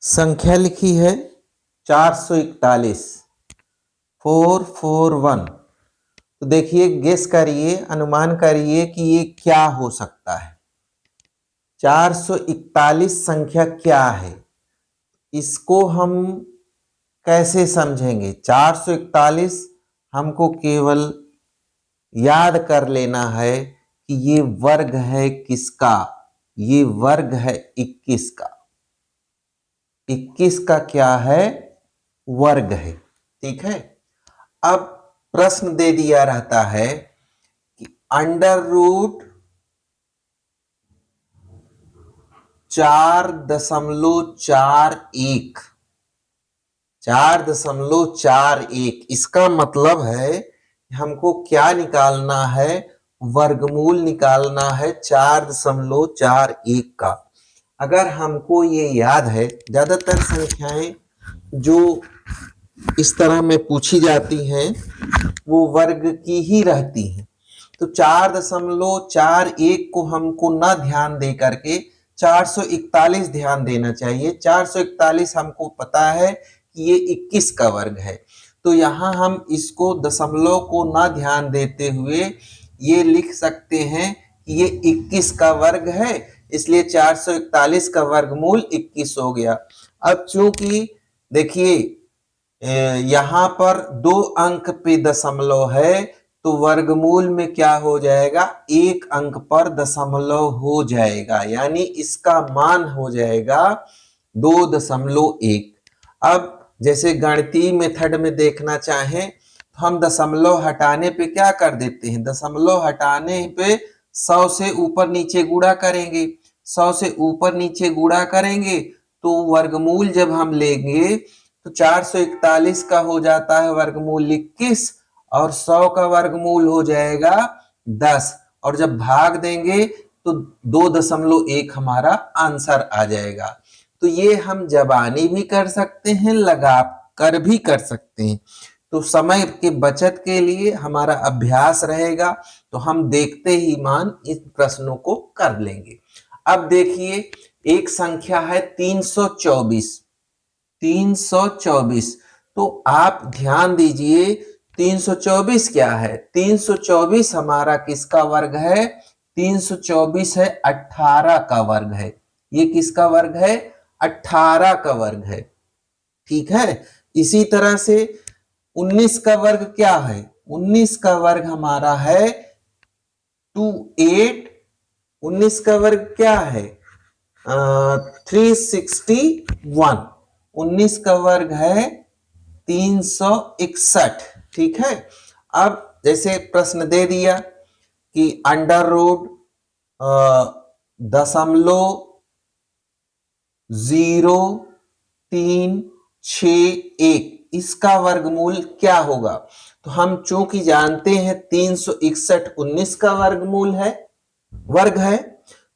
संख्या लिखी है 441 441। तो देखिए, गेस करिए, अनुमान करिए कि ये क्या हो सकता है। 441 संख्या क्या है, इसको हम कैसे समझेंगे। 441 हमको केवल याद कर लेना है कि ये वर्ग है किसका, ये वर्ग है 21 का। 21 का क्या है, वर्ग है। ठीक है। अब प्रश्न दे दिया रहता है कि अंडर रूट 4.41 4.41, इसका मतलब है हमको क्या निकालना है, वर्गमूल निकालना है 4.41 का। अगर हमको ये याद है, ज्यादातर संख्याएं जो इस तरह में पूछी जाती हैं वो वर्ग की ही रहती हैं। तो 4.41 को हमको ना ध्यान दे करके 441 ध्यान देना चाहिए। 441 हमको पता है कि ये 21 का वर्ग है, तो यहां हम इसको दशमलव को ना ध्यान देते हुए ये लिख सकते हैं कि ये 21 का वर्ग है, इसलिए 441 का वर्गमूल 21 हो गया। अब चूंकि देखिए यहां पर 2 अंक पे दशमलव है, तो वर्गमूल में क्या हो जाएगा, 1 अंक पर दशमलव हो जाएगा, यानी इसका मान हो जाएगा 2.1। अब जैसे गणितीय मेथड में देखना चाहें तो हम दशमलव हटाने पे क्या कर देते हैं, दशमलव हटाने पे 100 से ऊपर नीचे गुणा करेंगे। 100 से ऊपर नीचे गुणा करेंगे तो वर्गमूल जब हम लेंगे तो 441 का हो जाता है वर्गमूल 21 और 100 का वर्गमूल हो जाएगा 10, और जब भाग देंगे तो 2.1 हमारा आंसर आ जाएगा। तो ये हम जबानी भी कर सकते हैं, लगा कर भी कर सकते हैं। तो समय के बचत के लिए हमारा अभ्यास रहेगा, तो हम देखते ही मान इन प्रश्नों को कर लेंगे। अब देखिए, एक संख्या है 324। 324, तो आप ध्यान दीजिए 324 क्या है, 324 हमारा किसका वर्ग है, 324 है 18 का वर्ग है। ये किसका वर्ग है, 18 का वर्ग है। ठीक है। इसी तरह से 19 का वर्ग क्या है, 19 का वर्ग हमारा है 28। 19 का वर्ग क्या है 361। 19 का वर्ग है 361। ठीक है। अब जैसे प्रश्न दे दिया कि अंडर रूट 0.0361 इसका वर्गमूल क्या होगा। तो हम चूंकि जानते हैं 361 19 का वर्गमूल है, वर्ग है,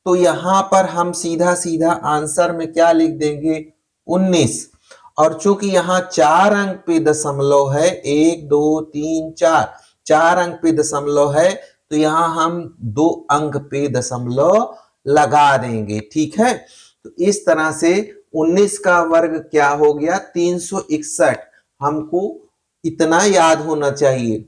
तो यहां पर हम सीधा सीधा आंसर में क्या लिख देंगे 19। और चूंकि यहां 4 अंक पे दशमलव है, 1 2 3 4, 4 अंक पे दशमलव है, तो यहां हम 2 अंक पे दशमलव लगा देंगे। ठीक है। तो इस तरह से 19 का वर्ग क्या हो गया 361। हमको इतना याद होना चाहिए।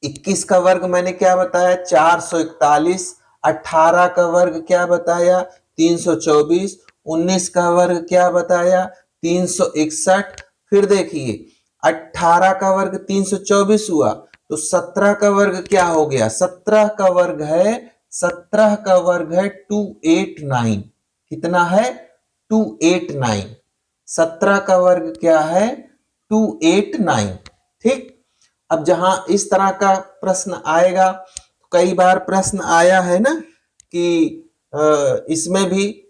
21 का वर्ग मैंने क्या बताया 441, 18 का वर्ग क्या बताया 324, 19 का वर्ग क्या बताया 361। फिर देखिए 18 का वर्ग 324 हुआ, तो 17 का वर्ग क्या हो गया, 17 का वर्ग है 289। कितना है 289। 17 का वर्ग क्या है 289। ठीक। अब जहां इस तरह का प्रश्न आएगा, कई बार प्रश्न आया है ना कि इसमें भी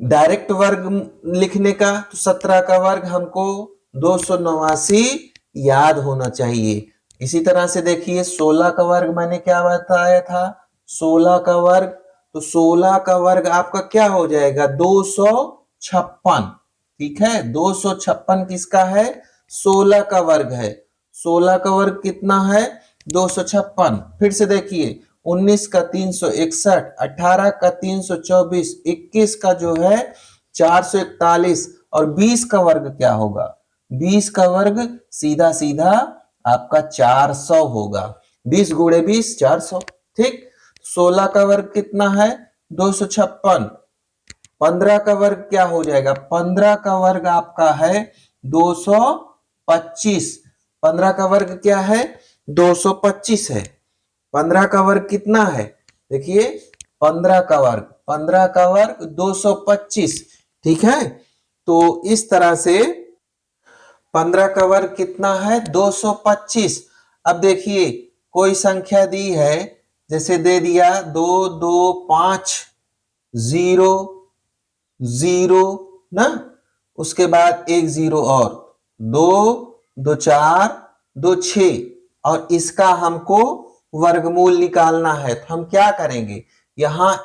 डायरेक्ट वर्ग लिखने का, तो 17 का वर्ग हमको 289 याद होना चाहिए। इसी तरह से देखिए 16 का वर्ग मैंने क्या बताया था, 16 का वर्ग, तो 16 का वर्ग आपका क्या हो जाएगा 256। ठीक है। 256 किसका है, 16 का वर्ग है। 16 का वर्ग कितना है 256। फिर से देखिए 19 का 361, 18 का 324, 21 का जो है 441। और 20 का वर्ग क्या होगा? 20 का वर्ग सीधा सीधा आपका 400 होगा। 20 गुणे 20 400। ठीक। 16 का वर्ग कितना है? 256। 15 का वर्ग क्या हो जाएगा? 15 का वर्ग आपका है 225। 15 का वर्ग क्या है? 225 है। 15 का वर्ग कितना है? देखिए 15 का वर्ग 225। ठीक है। तो इस तरह से 15 का वर्ग कितना है? 225। अब देखिए कोई संख्या दी है, जैसे दे दिया 225 0 0 ना, उसके बाद एक जीरो और 2 2 4 2 6, और इसका हमको वर्गमूल निकालना है। तो हम क्या करेंगे? यहां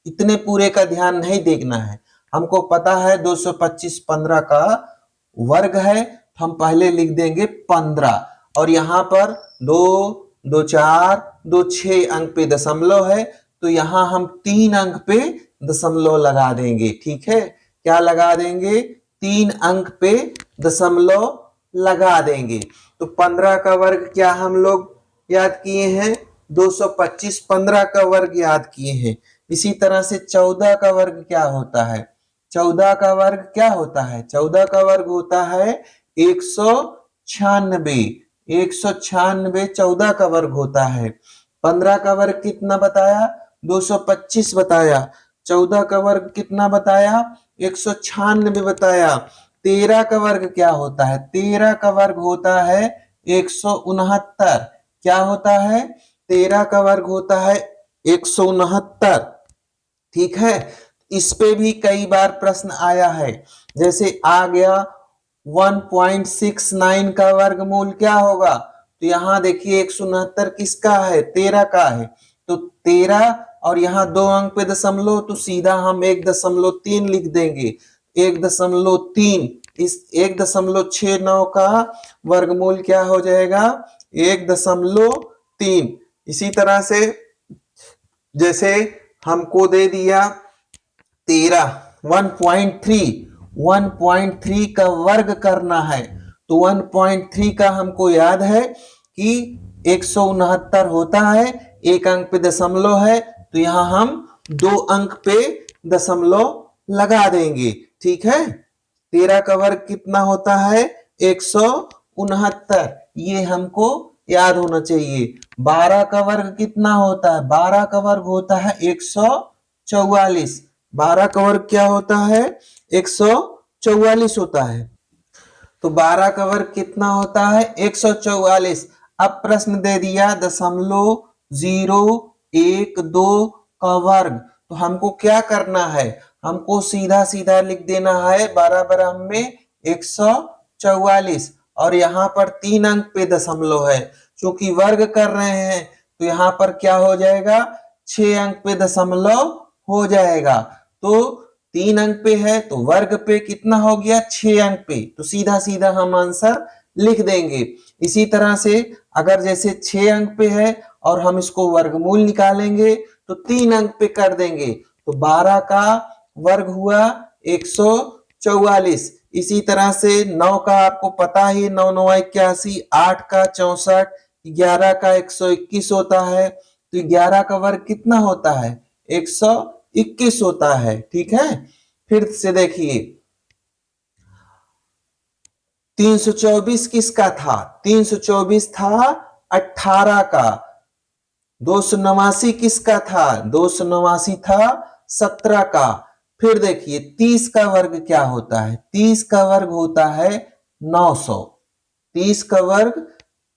इतने पूरे का ध्यान नहीं देखना है, हमको पता है 225 15 का वर्ग है, तो हम पहले लिख देंगे 15, और यहां पर 2 2 4 2 6 अंक पे दशमलव है, तो यहां हम 3 अंक पे दशमलव लगा देंगे। ठीक है, क्या लगा देंगे? 3 अंक पे दशमलव लगा देंगे। तो 15 का वर्ग क्या हम लोग याद किए हैं? 225। 15 का वर्ग याद किए हैं। इसी तरह से 14 का वर्ग क्या होता है? 14 का वर्ग क्या होता है? 14 का वर्ग होता है 196। 196 14 का वर्ग होता है। 15 का वर्ग कितना बताया? 225 बताया। 14 का वर्ग कितना बताया? 196 बताया। 13 का वर्ग क्या होता है? 13 का वर्ग होता है 169। क्या होता है? 13 का वर्ग होता है 169। ठीक है। इस पे भी कई बार प्रश्न आया है, जैसे आ गया 1.69 का वर्गमूल क्या होगा? तो यहां देखिए 169 किसका है? 13 का है। तो 13 और यहां 2 अंक पे दशमलव, तो सीधा हम 1.3 लिख देंगे। 1.3, इस 1.69 का वर्गमूल क्या हो जाएगा? 1.3। इसी तरह से जैसे हमको दे दिया 13, 1.3 का वर्ग करना है, तो 1.3 का हमको याद है कि 169 होता है, एक अंक पे दशमलव है, तो यहां हम 2 अंक पे दशमलव लगा देंगे। ठीक है। 13 का वर्ग कितना होता है? 169। ये हमको याद होना चाहिए। 12 का वर्ग कितना होता है? 12 का वर्ग होता है 144। 12 का वर्ग क्या होता है? 144 होता है। तो 12 का वर्ग कितना होता है? 144। अब प्रश्न दे दिया 0.012 का वर्ग, तो हमको क्या करना है? हमको सीधा सीधा लिख देना है बराबर में 144, और यहां पर 3 अंक पे दशमलव है, क्योंकि वर्ग कर रहे हैं, तो यहां पर क्या हो जाएगा? 6 अंक पे दशमलव हो जाएगा। तो 3 अंक पे है, तो वर्ग पे कितना हो गया? 6 अंक पे, तो सीधा सीधा हम आंसर लिख देंगे। इसी तरह से अगर जैसे 6 अंक पे है और हम इसको वर्गमूल निकालेंगे, तो 3 अंक पे कर देंगे, तो 12 का वर्ग हुआ 144। इसी तरह से 9 का आपको पता ही, 9 9 81, 8 का 64, 11 का 121 होता है, तो 11 का वर्ग कितना होता है? 121 होता है। ठीक है। फिर से देखिए 324 किसका था? 324 था 18 का। 289 किसका था? 289 था 17 का। फिर देखिए 30 का वर्ग क्या होता है? 30 का वर्ग होता है 900। 30 का वर्ग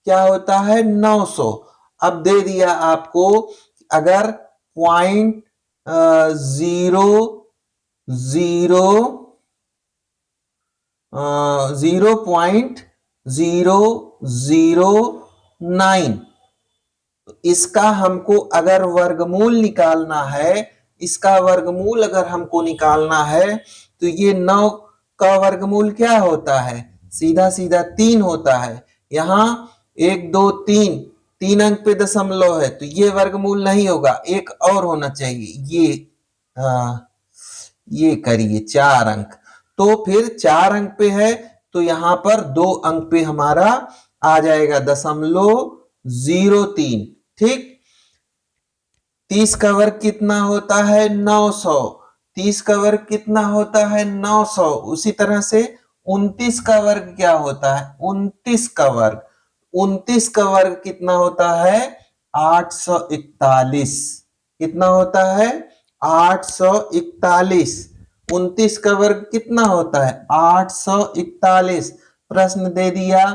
क्या होता है? 900। अब दे दिया आपको, अगर पॉइंट 0.009, इसका हमको अगर वर्गमूल निकालना है, इसका वर्गमूल अगर हमको निकालना है, तो ये 9 का वर्गमूल क्या होता है? सीधा सीधा 3 होता है। यहां 1 2 3, 3 अंक पे दशमलव है, तो ये वर्गमूल नहीं होगा, एक और होना चाहिए। ये करिए 4 अंक। तो फिर 4 अंक पे है तो यहां पर 2 अंक पे हमारा आ जाएगा 0.03। ठीक। 30 का वर्ग कितना होता है 900। 30 का वर्ग कितना होता है 900। उसी तरह से 29 का वर्ग क्या होता है 29 का वर्ग। 29 का वर्ग कितना होता है 841। कितना होता है 841। 29 का वर्ग कितना होता है 841। प्रश्न दे दिया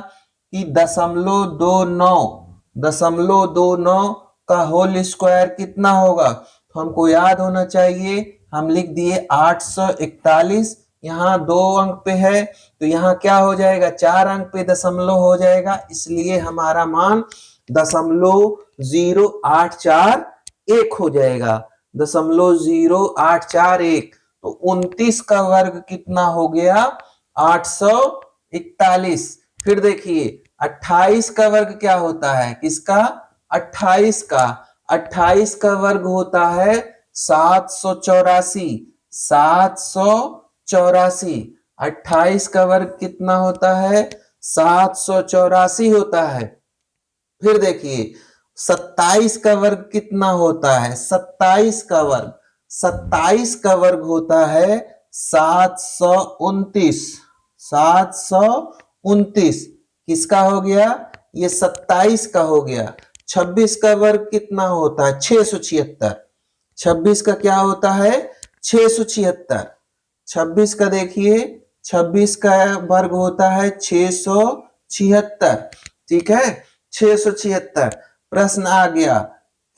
कि 0.29 का होल स्क्वायर कितना होगा। तो हमको याद होना चाहिए, हम लिख दिए 841। यहाँ 2 अंक पे है तो यहाँ क्या हो जाएगा 4 अंक पे दशमलव हो जाएगा, इसलिए हमारा मान 0.0841 हो जाएगा। 0.0841। तो 29 का वर्ग कितना हो गया 841। फिर देखिए 28 का वर्ग क्या होता है किसका 28 का। 28 का वर्ग होता है 784। 784। 28 का वर्ग कितना होता है 784 होता है। फिर देखिए 27 का वर्ग कितना होता है 27 का वर्ग। 27 का वर्ग होता है 729। 729 किसका हो गया ये 27 का हो गया। 26 का वर्ग कितना होता है 676। 26 का क्या होता है 676। 26 का देखिए 26 का वर्ग होता है 676। ठीक है 676। प्रश्न आ गया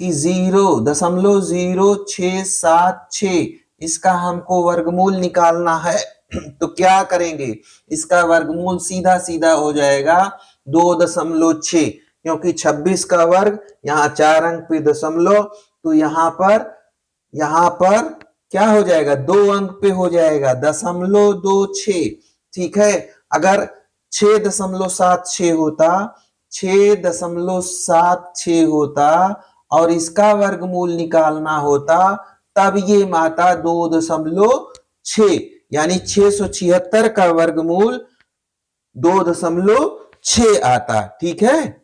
कि 0.0676 इसका हमको वर्गमूल निकालना है। तो क्या करेंगे इसका वर्गमूल सीधा सीधा हो जाएगा 2.6, क्योंकि 26 का वर्ग यहाँ 4 अंक पे दशमलव, तो यहाँ पर क्या हो जाएगा 2 अंक पे हो जाएगा 0.26। ठीक है अगर 6.76 होता 6.76 होता और इसका वर्गमूल निकालना होता तब ये माता 2.6 यानी 676 का वर्गमूल 2.6 आता। ठीक है।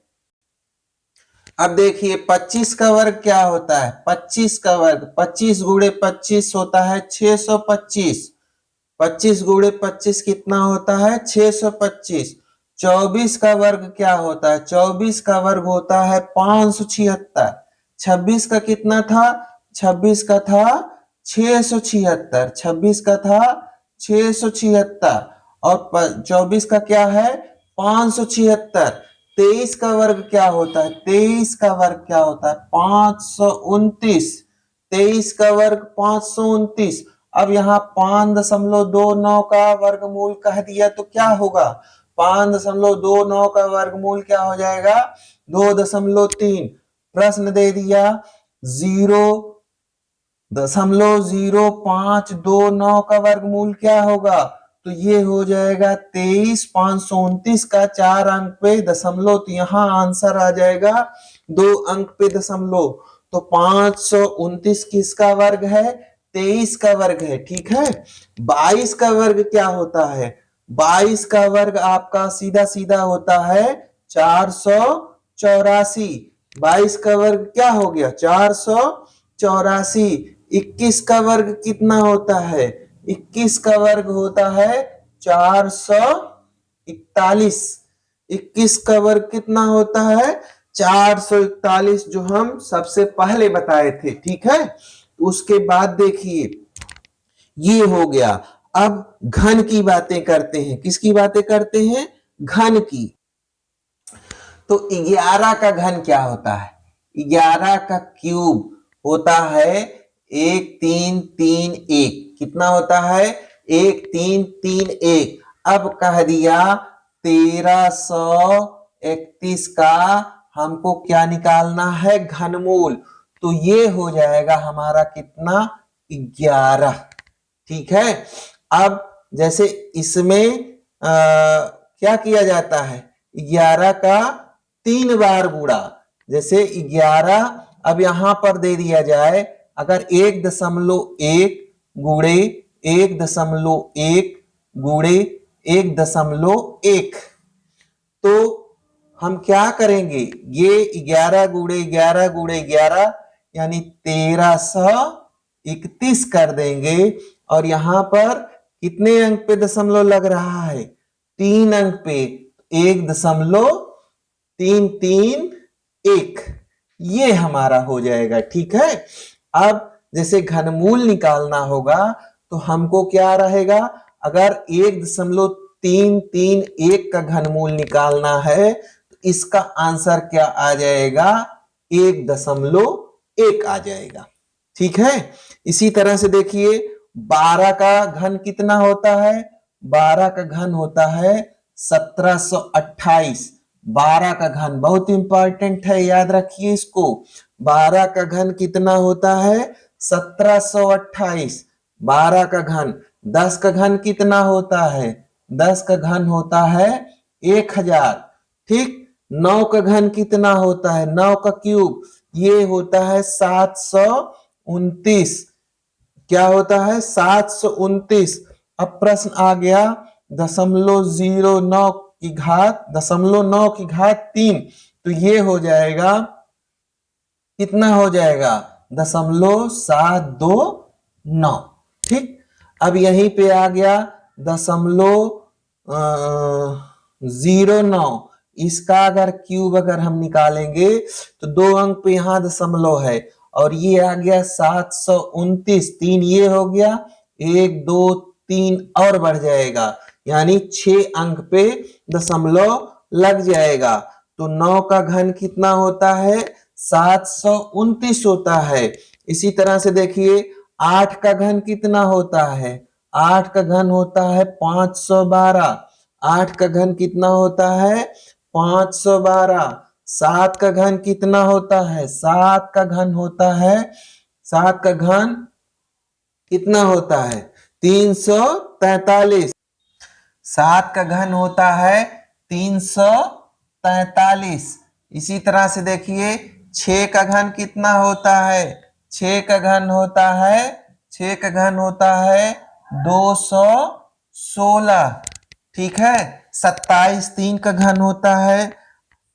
अब देखिए 25 का वर्ग क्या होता है 25 का वर्ग 25 गुणे 25 होता है 625। 25 गुणे 25 कितना होता है 625। 24 का वर्ग क्या होता है 24 का वर्ग होता है 576। 26 का कितना था 26 का था 676। 26 का था 676 और 24 का क्या है 576। 23 का वर्ग क्या होता है 23 का वर्ग क्या होता है 529। 23 का वर्ग 529। अब यहाँ 5.29 का वर्गमूल कह दिया तो क्या होगा 5.29 का वर्गमूल क्या हो जाएगा 2.3। प्रश्न दे दिया 0.0529 का वर्गमूल क्या होगा, तो ये हो जाएगा 23। 529 का 4 अंक पे दशमलव, तो यहाँ आंसर आ जाएगा 2 अंक पे दशमलव। तो 529 किसका वर्ग है 23 का वर्ग है। ठीक है। 22 का वर्ग क्या होता है 22 का वर्ग आपका सीधा सीधा होता है 484। 22 का वर्ग क्या हो गया 484। 21 का वर्ग कितना होता है 21 का वर्ग होता है 441। 21 का वर्ग कितना होता है 441 जो हम सबसे पहले बताए थे। ठीक है। उसके बाद देखिए ये हो गया। अब घन की बातें करते हैं। किसकी बातें करते हैं घन की। तो 11 का घन क्या होता है 11 का क्यूब होता है 1331। कितना होता है 1331। अब कह दिया 1331 का हमको क्या निकालना है घनमूल, तो ये हो जाएगा हमारा कितना 11। ठीक है। अब जैसे इसमें क्या किया जाता है 11 का 3 बार गुणा। जैसे 11 अब यहां पर दे दिया जाए अगर 1.1 गुणे 1.1 गुणे 1.1। तो हम क्या करेंगे, ये 11 गुणे 11 गुणे 11 यानी 1331 कर देंगे। और यहां पर कितने अंक पे दशमलव लग रहा है, 3 अंक पे, 1.331 ये हमारा हो जाएगा। ठीक है, अब जैसे घनमूल निकालना होगा तो हमको क्या रहेगा, अगर 1.331 का घनमूल निकालना है तो इसका आंसर क्या आ जाएगा, 1.1 आ जाएगा। ठीक है, इसी तरह से देखिए 12 का घन कितना होता है, 12 का घन होता है 1728। 12 का घन बहुत इंपॉर्टेंट है, याद रखिए इसको। 12 का घन कितना होता है, 1728। 12 का घन। 10 का घन कितना होता है, 10 का घन होता है 1000। ठीक, 9 का घन कितना होता है, 9 का क्यूब ये होता है 729। क्या होता है, 729। अब प्रश्न आ गया 0.09 की घात 0.9 की घात 3, तो ये हो जाएगा, कितना हो जाएगा, 0.729। ठीक, अब यहीं पे आ गया 0.09, इसका अगर क्यूब अगर हम निकालेंगे तो 2 अंक पे यहां दशमलव है, और ये आ गया 729। 3 ये हो गया, 1 2 3 और बढ़ जाएगा, यानी 6 अंक पे दशमलव लग जाएगा। तो 9 का घन कितना होता है, 729 होता है। इसी तरह से देखिए 8 का घन कितना होता है, 8 का घन होता है 512। 8 का घन कितना होता है, 512। 7 का घन कितना होता है, 7 का घन होता है, 7 का घन कितना होता है, 343। 7 का घन होता है 343। इसी तरह से देखिए 6 का घन कितना होता है, 6 का घन होता है, 6 का घन होता है 216। ठीक है, 27 3 का घन होता है,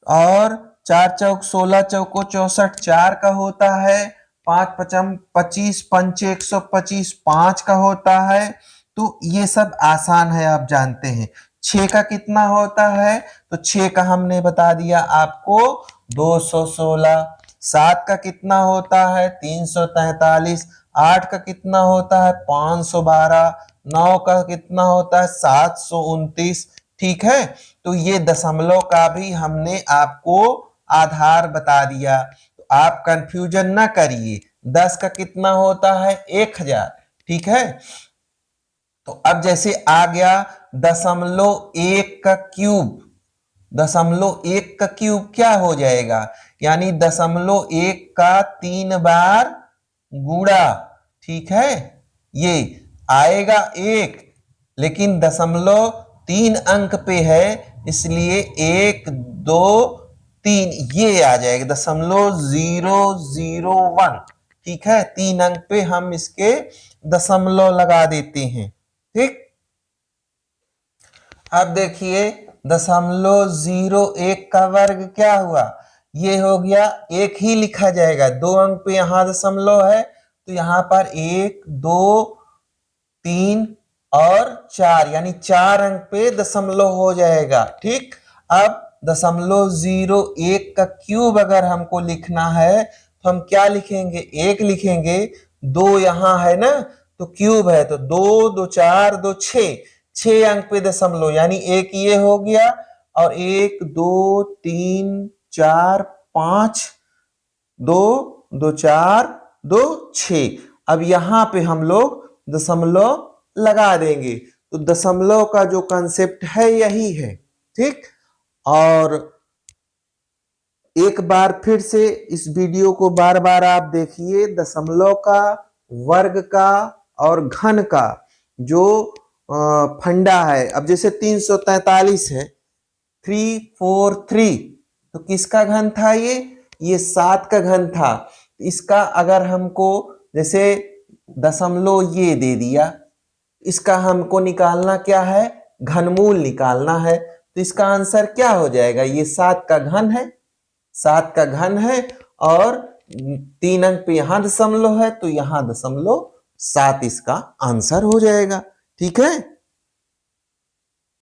और 4 चौक 16 चौको 64 4 का होता है, 5 पचम 25 पंचे 125 5 का होता है। तो ये सब आसान है, आप जानते हैं। 6 का कितना होता है, तो 6 का हमने बता दिया आपको 216। 7 का कितना होता है 343। 8 का कितना होता है 512। 9 का कितना होता है 729। ठीक है, तो ये दशमलव का भी हमने आपको आधार बता दिया, तो आप कंफ्यूजन ना करिए। 10 का कितना होता है 1000। ठीक है, तो अब जैसे आ गया 0.1 का क्यूब। 0.1 का क्यूब क्या हो जाएगा, यानी 0.1 का 3 बार गुणा। ठीक है, ये आएगा 1, लेकिन 0.3 अंक पे है, इसलिए 1 2 3 ये आ जाएगा 0.001। ठीक है, 3 अंक पे हम इसके दशमलव लगा देते हैं। ठीक, अब देखिए 0.01 का वर्ग क्या हुआ, ये हो गया, एक ही लिखा जाएगा। 2 अंक पे यहां दशमलव है, तो यहां पर 1 2 3 और 4, यानी 4 अंक पे दशमलव हो जाएगा। ठीक, अब 0.01 का क्यूब अगर हमको लिखना है तो हम क्या लिखेंगे, 1 लिखेंगे। 2 यहां है ना, तो क्यूब है, तो 2 2 4 2 6, 6 अंक पे दशमलव, यानी 1 ये हो गया, और 1 2 3 4 5, 2 2 4 2 6। अब यहां पे हम लोग दशमलव लगा देंगे, तो दशमलव का जो कंसेप्ट है यही है। ठीक, और एक बार फिर से इस वीडियो को बार बार आप देखिए, दशमलव का, वर्ग का और घन का जो फंडा है। अब जैसे 343 है, 343, तो किसका घन था ये 7 का घन था। इसका अगर हमको जैसे दशमलव ये दे दिया, इसका हमको निकालना क्या है, घनमूल निकालना है। तो इसका आंसर क्या हो जाएगा, ये 7 का घन है, 7 का घन है और 3 अंक पे यहां दशमलव है तो यहां 0.7 इसका आंसर हो जाएगा। ठीक है।